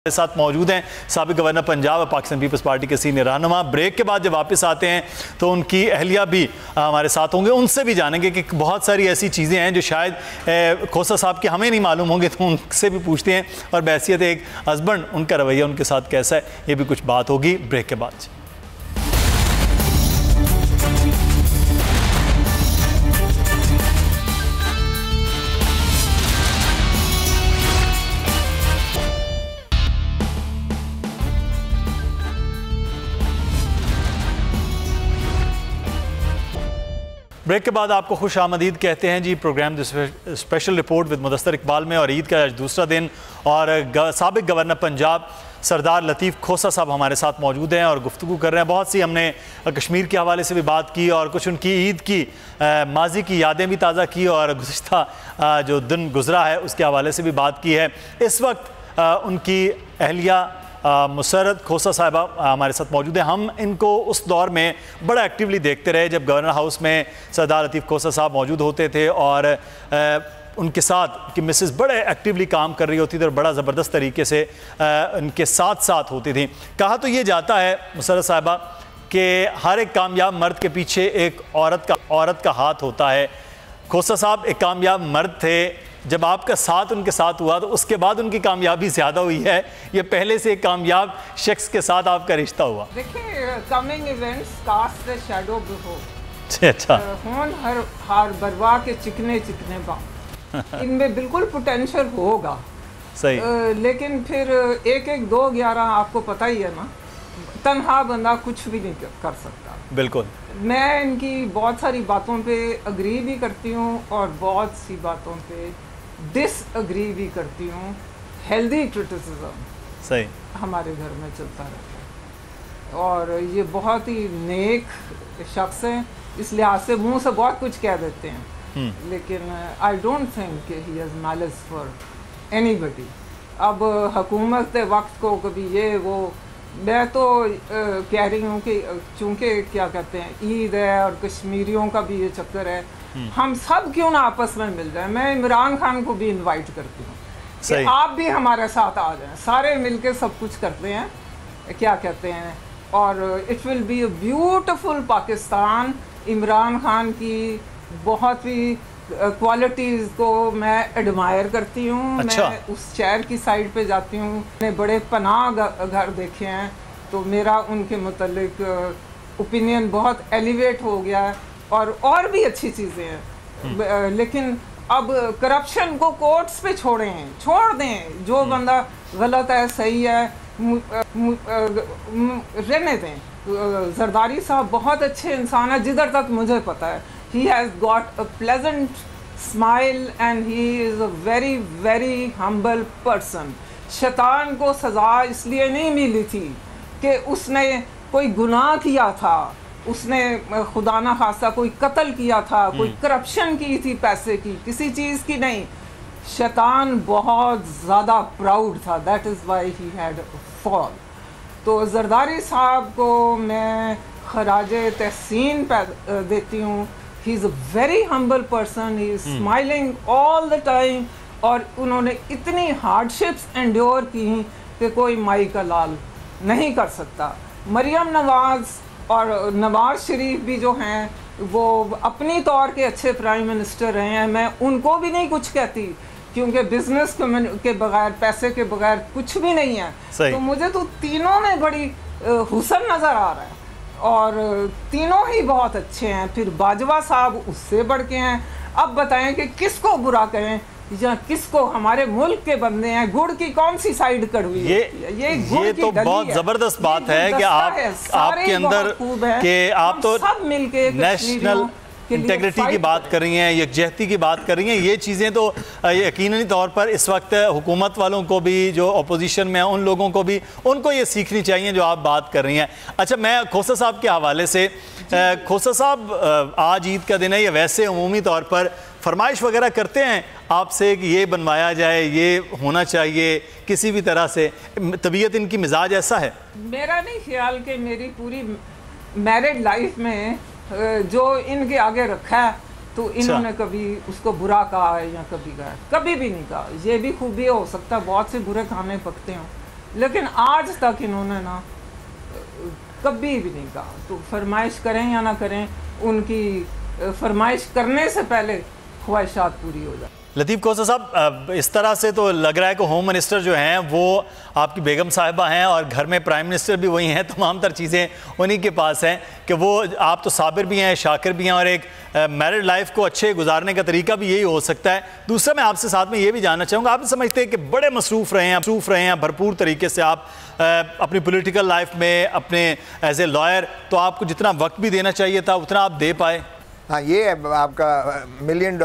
ہمارے ساتھ موجود ہیں سابق گورنر پنجاب اور پاکستان پیپلز پارٹی کے سینئر رہنما۔ بریک کے بعد جب واپس آتے ہیں تو ان کی اہلیہ بھی ہمارے ساتھ ہوں گے، ان سے بھی جانیں گے کہ بہت ساری ایسی چیزیں ہیں جو شاید کھوسہ صاحب کی ہمیں نہیں معلوم ہوں گے، تو ان سے بھی پوچھتے ہیں، اور بحیثیت ایک ہسبینڈ ان کا رویہ ان کے ساتھ کیسا ہے، یہ بھی کچھ بات ہوگی بریک کے بعد۔ بریک کے بعد آپ کو خوش آمدید کہتے ہیں جی programme special report with Mudassar Iqbal میں، اور عید کا آج دوسرا دن، اور سابق گورنر پنجاب سردار لطیف کھوسہ صاحب ہمارے ساتھ موجود ہیں اور گفتگو کر رہے ہیں۔ بہت سی ہم نے کشمیر کے حوالے سے بھی بات کی اور کچھ ان کی عید کی ماضی کی یادیں بھی تازہ کی، اور گزشتہ جو دن گزرا ہے اس کے حوالے سے بھی بات کی ہے۔ اس وقت ان کی اہلیہ مسرت کھوسہ صاحبہ ہمارے ساتھ موجود ہیں۔ ہم ان کو اس دور میں بڑا ایکٹیولی دیکھتے رہے جب گورنر ہاؤس میں سردار لطیف کھوسہ صاحب موجود ہوتے تھے، اور ان کے ساتھ کہ مسز بڑے ایکٹیولی کام کر رہی ہوتی تھی اور بڑا زبردست طریقے سے ان کے ساتھ ہوتی تھیں۔ کہا تو یہ جاتا ہے مسرت صاحبہ کہ ہر ایک کامیاب مرد کے پیچھے ایک عورت کا ہاتھ ہوتا ہے۔ کھوسہ صاحب ایک کامیاب مرد تھے، جب آپ کا ساتھ ان کے ساتھ ہوا تو اس کے بعد ان کی کامیابی زیادہ ہوئی ہے، یہ پہلے سے ایک کامیاب شخص کے ساتھ آپ کا رشتہ ہوا؟ دیکھیں، کمنگ ایونٹس کاسٹ اے شیڈو بیفور۔ اچھا، ہون ہر بروا کے چکنے با ان میں بالکل پوٹینشل ہوگا، صحیح، لیکن پھر 1-1-2-11 آپ کو پتہ ہی ہے نا، تنہا بندہ کچھ بھی نہیں کر سکتا۔ بالکل، میں ان کی بہت ساری باتوں پہ اگری بھی کرتی ہوں اور بہت سی باتوں پہ ڈس اگری بھی کرتی ہوں۔ ہیلدی کرٹیسزم صحیح ہمارے گھر میں چلتا رہتا ہے، اور یہ بہت ہی نیک شخص ہیں، اس لحاظ سے منہ سے بہت کچھ کہہ دیتے ہیں، لیکن آئی ڈونٹ تھنک کہ he has malice for anybody. اب حکومت وقت کو کبھی یہ وہ، میں تو کہہ رہی ہوں کہ چونکہ کیا کہتے ہیں عید ہے اور کشمیریوں کا بھی یہ چکر ہے، ہم سب کیوں نہ آپس میں مل جائیں۔ میں عمران خان کو بھی انوائٹ کرتی ہوں کہ آپ بھی ہمارے ساتھ آ جائیں، سارے مل کے سب کچھ کرتے ہیں، کیا کہتے ہیں، اور it will be a beautiful Pakistan. Imran Khan کی بہت ہی کوالٹیز کو میں ایڈمائر کرتی ہوں، میں اس شہر کی سائڈ پہ جاتی ہوں، میں نے بڑے پناہ گھر دیکھے ہیں، تو میرا ان کے متعلق اوپینین بہت ایلیویٹ ہو گیا ہے، اور بھی اچھی چیزیں ہیں، لیکن اب کرپشن کو کورٹس پہ چھوڑ دیں، جو بندہ غلط ہے صحیح ہے رہنے دیں۔ زرداری صاحب بہت اچھے انسان ہیں، جدھر تک مجھے پتہ ہے۔ He has got a pleasant smile and he is a very very humble person۔ شیطان کو سزا اس لیے نہیں ملی تھی کہ اس نے کوئی گناہ کیا تھا، اس نے خدا نہ خواستہ کوئی قتل کیا تھا، کوئی کرپشن کی تھی پیسے کی، کسی چیز کی نہیں۔ شیطان بہت زیادہ پراؤڈ تھا، that is why he had a fall۔ تو زرداری صاحب کو میں خراج تحسین دیتی ہوں۔ He is a very humble person, he is smiling all the time، اور انہوں نے اتنی ہارڈشپس انڈیور کی کہ کوئی مائی کا لال نہیں کر سکتا۔ مریم نواز اور نواز شریف بھی جو ہیں وہ اپنی طور کے اچھے پرائم منسٹر رہے ہیں، میں ان کو بھی نہیں کچھ کہتی، کیونکہ بزنس کے بغیر، پیسے کے بغیر کچھ بھی نہیں ہے۔ تو مجھے تو تینوں میں بڑی حسن نظر آ رہا ہے، اور تینوں ہی بہت اچھے ہیں۔ پھر باجوہ صاحب اس سے بڑھ کے ہیں۔ اب بتائیں کہ کس کو برا کہیں یا کس کو؟ ہمارے ملک کے بندے ہیں، گڑ کی کون سی سائیڈ کڑوی ہے؟ یہ تو بہت زبردست بات ہے کہ آپ کے اندر کہ آپ تو سب مل کے نیشنل انٹیگریٹی کی بات کر رہی ہیں، یکجہتی کی بات کر رہی ہیں۔ یہ چیزیں تو یقینی طور پر اس وقت حکومت والوں کو بھی، جو اپوزیشن میں ہیں ان لوگوں کو بھی، ان کو یہ سیکھنی چاہیے جو آپ بات کر رہی ہیں۔ اچھا، میں کھوسہ صاحب کے حوالے سے، کھوسہ صاحب آج عید کا دن ہے، یہ ویسے عمومی طور پر فرمائش وغیرہ کرتے ہیں آپ سے کہ یہ بنوایا جائے، یہ ہونا چاہیے کسی بھی طرح سے؟ طبیعت ان کی مزاج ایسا ہے؟ میرا نہیں خیال کہ میری پوری میرڈ لائف میں جو ان کے آگے رکھا ہے تو انہوں نے کبھی اس کو برا کہا ہے یا کبھی کہا ہے؟ کبھی بھی نہیں کہا۔ یہ بھی خوبی ہو سکتا ہے بہت سے برے کھانے پکتے ہوں، لیکن آج تک انہوں نے نا کبھی بھی نہیں کہا تو فرمائش کریں یا نہ کریں ان کی فرمائش کرنے سے پہلے خواہشات پوری ہو جائیں. لطیف کھوسہ صاحب اس طرح سے تو لگ رہا ہے کہ ہوم منسٹر جو ہیں وہ آپ کی بیگم صاحبہ ہیں اور گھر میں پرائم منسٹر بھی وہی ہیں, تمام تر چیزیں انہی کے پاس ہیں کہ وہ آپ تو صابر بھی ہیں, شاکر بھی ہیں, اور ایک میرڈ لائف کو اچھے گزارنے کا طریقہ بھی یہی ہو سکتا ہے. دوسرا میں آپ سے ساتھ میں یہ بھی جاننا چاہوں گا, آپ سمجھتے ہیں کہ بڑے مصروف رہے ہیں بھرپور طریقے سے آپ اپنی پولیٹیکل لائف میں اپنے ایز اے لائر, تو آپ کو جتنا وقت بھی دینا چاہیے تھا اتنا آپ دے پائے؟ ہاں, یہ آپ کا $1 ملین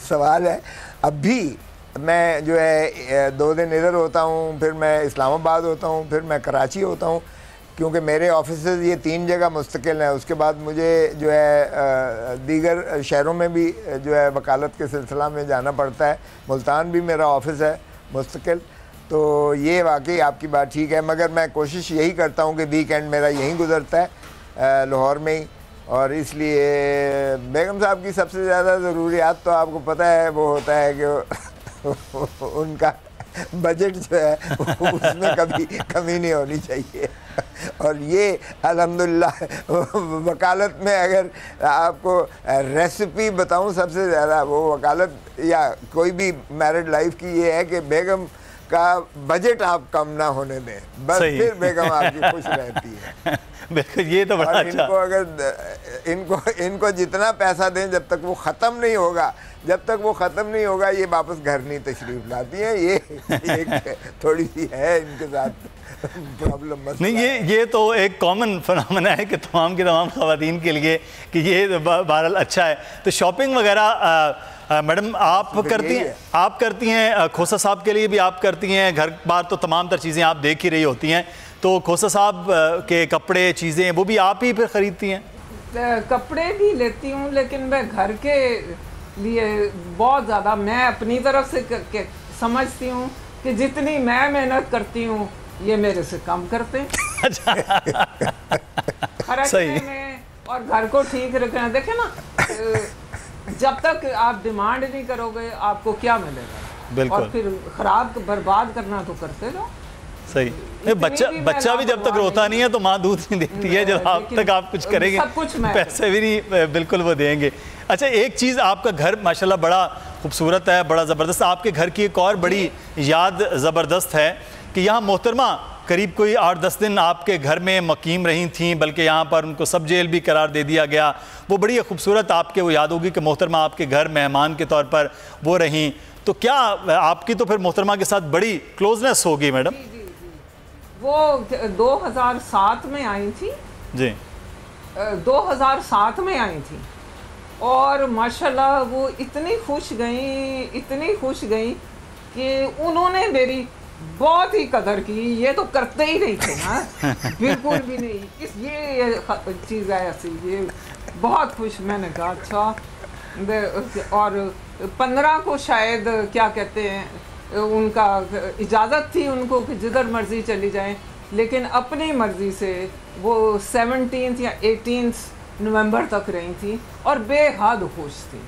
سوال ہے. اب بھی میں جو ہے 2 دن ادھر ہوتا ہوں, پھر میں اسلام آباد ہوتا ہوں, پھر میں کراچی ہوتا ہوں, کیونکہ میرے آفیسز یہ 3 جگہ مستقل ہیں. اس کے بعد مجھے جو ہے دیگر شہروں میں بھی جو ہے وکالت کے سلسلہ میں جانا پڑتا ہے. ملتان بھی میرا آفس ہے مستقل. تو یہ واقعی آپ کی بات ٹھیک ہے, مگر میں کوشش یہی کرتا ہوں کہ ویک اینڈ میرا یہیں گزرتا ہے لاہور میں ہی. اور اس لیے بیگم صاحب کی سب سے زیادہ ضروریات تو آپ کو پتہ ہے وہ ہوتا ہے کہ ان کا بجٹ جو ہے اس میں کبھی کمی نہیں ہونی چاہیے. اور یہ الحمدللہ وکالت میں اگر آپ کو ریسیپی بتاؤں سب سے زیادہ وہ وکالت یا کوئی بھی میرڈ لائف کی یہ ہے کہ بیگم کا بجٹ آپ کم نہ ہونے دیں, بس پھر بیگم آپ کی خوش رہتی ہے. بالکل, یہ تو بڑا اچھا. ان کو اگر ان کو جتنا پیسہ دیں جب تک وہ ختم نہیں ہوگا یہ واپس گھر نہیں تشریف لاتی ہیں. یہ تھوڑی سی ہے ان کے ساتھ پرابلم. نہیں, یہ تو ایک کامن فنامنا ہے کہ تمام کی تمام خواتین کے لیے کہ یہ بہرحال اچھا ہے. تو شاپنگ وغیرہ میڈم آپ کرتی ہیں, کھوسہ صاحب کے لیے بھی آپ کرتی ہیں, گھر بار تو تمام تر چیزیں آپ دیکھ ہی رہی ہوتی ہیں, تو کھوسہ صاحب کے کپڑے چیزیں وہ بھی آپ ہی پھر خریدتی ہیں؟ کپڑے بھی لیتی ہوں, لیکن میں گھر کے لیے بہت زیادہ میں اپنی طرف سے سمجھتی ہوں کہ جتنی میں محنت کرتی ہوں یہ میرے سے کم کرتے ہیں خرچنے میں اور گھر کو ٹھیک رکھنا. دیکھیں نا, جب تک آپ ڈیمانڈ نہیں کرو گے آپ کو کیا ملے گا, اور پھر خراب برباد کرنا تو کرتے رہو. صحیح, بچہ بھی جب تک روتا نہیں ہے تو ماں دودھ نہیں دیتی ہے, جب آپ تک آپ کچھ کریں گے پیسے بھی نہیں بالکل وہ دیں گے. اچھا, ایک چیز آپ کا گھر ماشاءاللہ بڑا خوبصورت ہے, بڑا زبردست. آپ کے گھر کی ایک اور بڑی یاد زبردست ہے کہ یہاں محترمہ قریب کوئی 8-10 دن آپ کے گھر میں مقیم رہی تھیں, بلکہ یہاں پر ان کو سب جیل بھی قرار دے دیا گیا. وہ بڑی خوبصورت آپ کے وہ یاد ہوگی کہ محترمہ آپ کے گھر مہمان کے طور پر وہ رہیں. تو کیا آپ کی تو پھر محترمہ کے ساتھ بڑی کلوزنس ہوگی میڈم؟ وہ 2007 میں آئی تھی. جی, 2007 میں آئی تھی, اور ماشاءاللہ وہ اتنی خوش گئیں کہ انہوں نے میری بہت ہی قدر کی. یہ تو کرتے ہی نہیں تھے نا, بالکل بھی نہیں. یہ چیز ہے ایسی, یہ بہت خوش. میں نے کہا اچھا. اور 15 کو شاید کیا کہتے ہیں ان کا اجازت تھی ان کو کہ جدھر مرضی چلی جائیں, لیکن اپنی مرضی سے وہ 17 یا 18 نومبر تک رہی تھی اور بے حد خوش تھی.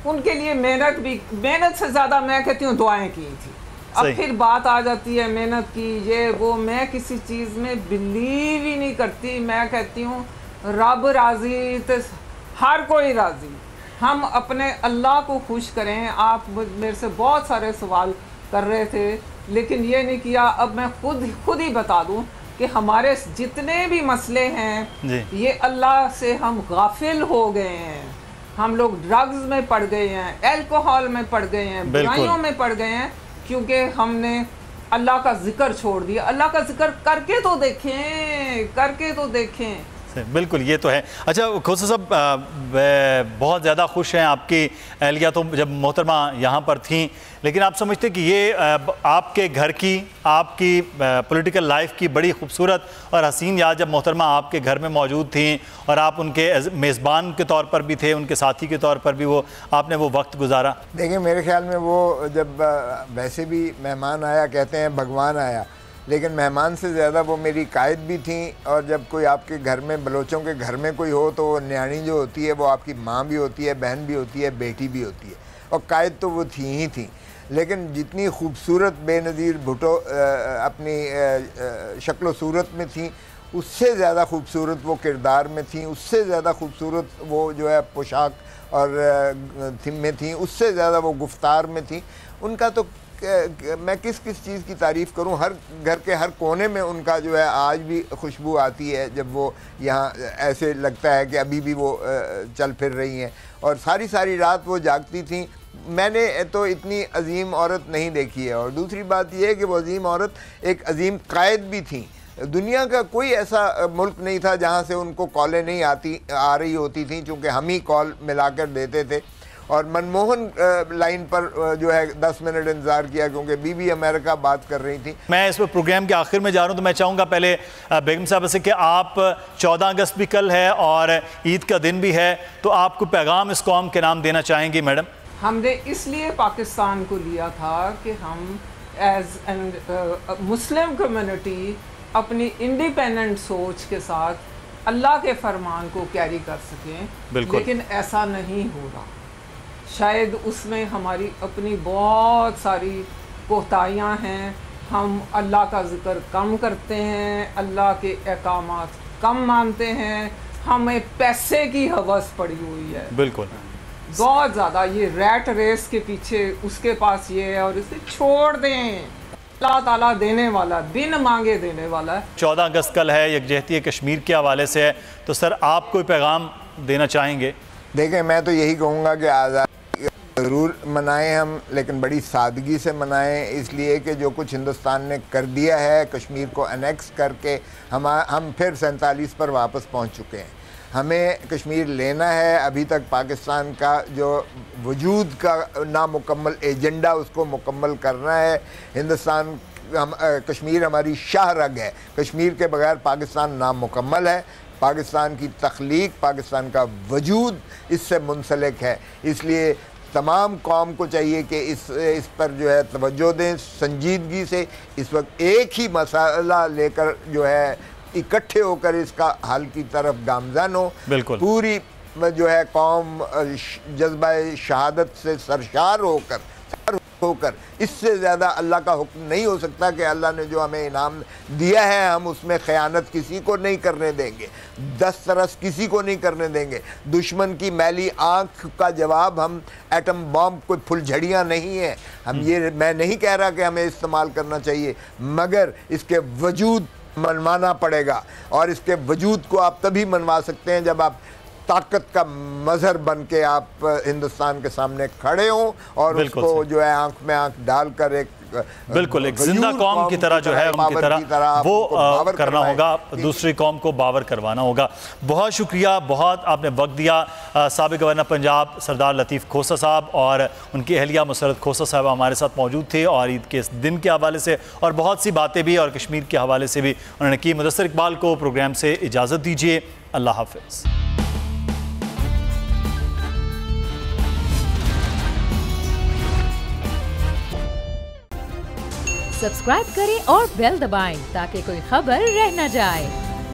ان کے لیے محنت سے زیادہ میں کہتی ہوں دعائیں کی تھی. اب پھر بات آ جاتی ہے محنت کی, یہ وہ, میں کسی چیز میں بلیو ہی نہیں کرتی. میں کہتی ہوں رب راضی تو ہر کوئی راضی. ہم اپنے اللہ کو خوش کریں. آپ میرے سے بہت سارے سوال کر رہے تھے لیکن یہ نہیں کیا. اب میں خود ہی بتا دوں کہ ہمارے جتنے بھی مسئلے ہیں یہ اللہ سے ہم غافل ہو گئے ہیں. ہم لوگ ڈرگز میں پڑ گئے ہیں, الکوہول میں پڑ گئے ہیں, برائیوں میں پڑ گئے ہیں, کیونکہ ہم نے اللہ کا ذکر چھوڑ دیا. اللہ کا ذکر کر کے تو دیکھیں. بالکل, یہ تو ہے. اچھا کھوسہ صاحب بہت زیادہ خوش ہیں آپ کی اہلیہ تو جب محترمہ یہاں پر تھیں, لیکن آپ سمجھتے کہ یہ آپ کے گھر کی, آپ کی پولیٹیکل لائف کی بڑی خوبصورت اور حسین یاد جب محترمہ آپ کے گھر میں موجود تھیں اور آپ ان کے میزبان کے طور پر بھی تھے, ان کے ساتھی کے طور پر بھی وہ آپ نے وہ وقت گزارا؟ دیکھیں میرے خیال میں وہ جب ویسے بھی مہمان آیا, کہتے ہیں بھگوان آیا, لیکن مہمان سے زیادہ وہ میری قائد بھی تھیں. اور جب کوئی آپ کے گھر میں, بلوچوں کے گھر میں کوئی ہو تو وہ نیانی جو ہوتی ہے وہ آپ کی ماں بھی ہوتی ہے, بہن بھی ہوتی ہے, بیٹی بھی ہوتی ہے, اور قائد تو وہ تھیں ہی تھیں. لیکن جتنی خوبصورت بے نظیر بھٹو اپنی شکل و صورت میں تھیں، اس سے زیادہ خوبصورت وہ کردار میں تھیں، اس سے زیادہ خوبصورت وہ جو ہے پوشاک اور میں تھیں، اس سے زیادہ وہ گفتار میں تھیں. ان کا تو میں کس چیز کی تعریف کروں. ہر گھر کے ہر کونے میں ان کا جو ہے آج بھی خوشبو آتی ہے جب وہ یہاں ایسے لگتا ہے کہ ابھی بھی وہ چل پھر رہی ہیں. اور ساری رات وہ جاگتی تھیں. میں نے تو اتنی عظیم عورت نہیں دیکھی ہے. اور دوسری بات یہ ہے کہ وہ عظیم عورت ایک عظیم قائد بھی تھیں. دنیا کا کوئی ایسا ملک نہیں تھا جہاں سے ان کو کالیں نہیں آ رہی ہوتی تھیں، چونکہ ہم ہی کال ملا کر دیتے تھے. اور منموہن لائن پر جو ہے 10 منٹ انتظار کیا کیونکہ بی امریکہ بات کر رہی تھی. میں اس پروگرام کے آخر میں جا رہا ہوں تو میں چاہوں گا پہلے بیگم صاحبہ سے کہ آپ 14 اگست بھی کل ہے اور عید کا دن بھی ہے، تو آپ کو پیغام اس قوم کے نام دینا چاہیں گی میڈم؟ ہم نے اس لیے پاکستان کو لیا تھا کہ ہم ایز این مسلم کمیونٹی اپنی انڈیپینڈنٹ سوچ کے ساتھ اللہ کے فرمان کو کیری کر سکیں. لیکن ایسا نہیں ہو رہا. شاید اس میں ہماری اپنی بہت ساری کوتاہیاں ہیں. ہم اللہ کا ذکر کم کرتے ہیں، اللہ کے احکامات کم مانتے ہیں. ہمیں پیسے کی ہوس پڑی ہوئی ہے بالکل بہت زیادہ. یہ ریٹ ریس کے پیچھے اس کے پاس یہ ہے اور اسے چھوڑ دیں. اللہ تعالیٰ دینے والا، بن مانگے دینے والا ہے. 14 اگست کل ہے، یکجہتی کشمیر کے حوالے سے ہے، تو سر آپ کوئی پیغام دینا چاہیں گے؟ دیکھیں میں تو یہی کہوں گا کہ آزادی ضرور منائیں ہم، لیکن بڑی سادگی سے منائیں. اس لیے کہ جو کچھ ہندوستان نے کر دیا ہے کشمیر کو انیکس کر کے، ہم پھر 47 پر واپس پہنچ چکے ہیں. ہمیں کشمیر لینا ہے. ابھی تک پاکستان کا جو وجود کا نامکمل ایجنڈا اس کو مکمل کرنا ہے. ہندوستان کشمیر ہماری شاہ رگ ہے. کشمیر کے بغیر پاکستان نامکمل ہے. پاکستان کی تخلیق، پاکستان کا وجود اس سے منسلک ہے. اس لیے تمام قوم کو چاہیے کہ اس پر جو ہے توجہ دیں سنجیدگی سے. اس وقت ایک ہی مسئلہ لے کر جو ہے اکٹھے ہو کر اس کا حل کی طرف گامزن ہو. بالکل پوری جو ہے قوم جذبہ شہادت سے سرشار ہو کر اس سے زیادہ اللہ کا حکم نہیں ہو سکتا کہ اللہ نے جو ہمیں انعام دیا ہے ہم اس میں خیانت کسی کو نہیں کرنے دیں گے، دسترس کسی کو نہیں کرنے دیں گے. دشمن کی میلی آنکھ کا جواب ہم ایٹم بام کوئی پھل جھڑیاں نہیں ہیں. میں نہیں کہہ رہا کہ ہمیں استعمال کرنا چاہیے، مگر اس کے وجود منوانا پڑے گا. اور اس کے وجود کو آپ تبھی منوا سکتے ہیں جب آپ طاقت کا مظہر بن کے آپ ہندوستان کے سامنے کھڑے ہوں اور اس کو جو ہے آنکھ میں آنکھ ڈال کر ایک زندہ قوم کی طرح جو ہے ان کی طرح وہ کرنا ہوگا، دوسری قوم کو باور کروانا ہوگا. بہت شکریہ، بہت آپ نے وقت دیا. سابق گورنر پنجاب سردار لطیف کھوسہ صاحب اور ان کی اہلیہ مسرت کھوسہ صاحب ہمارے ساتھ موجود تھے اور عید کے اس دن کے حوالے سے اور بہت سی باتیں بھی اور کشمیر کے حوالے سے بھی انہوں نے کی. مدثر اقبال کو پروگرام سے اجازت دیجیے. اللہ حافظ. سبسکرائب کریں اور بیل دبائیں تاکہ کوئی خبر رہ نہ جائے.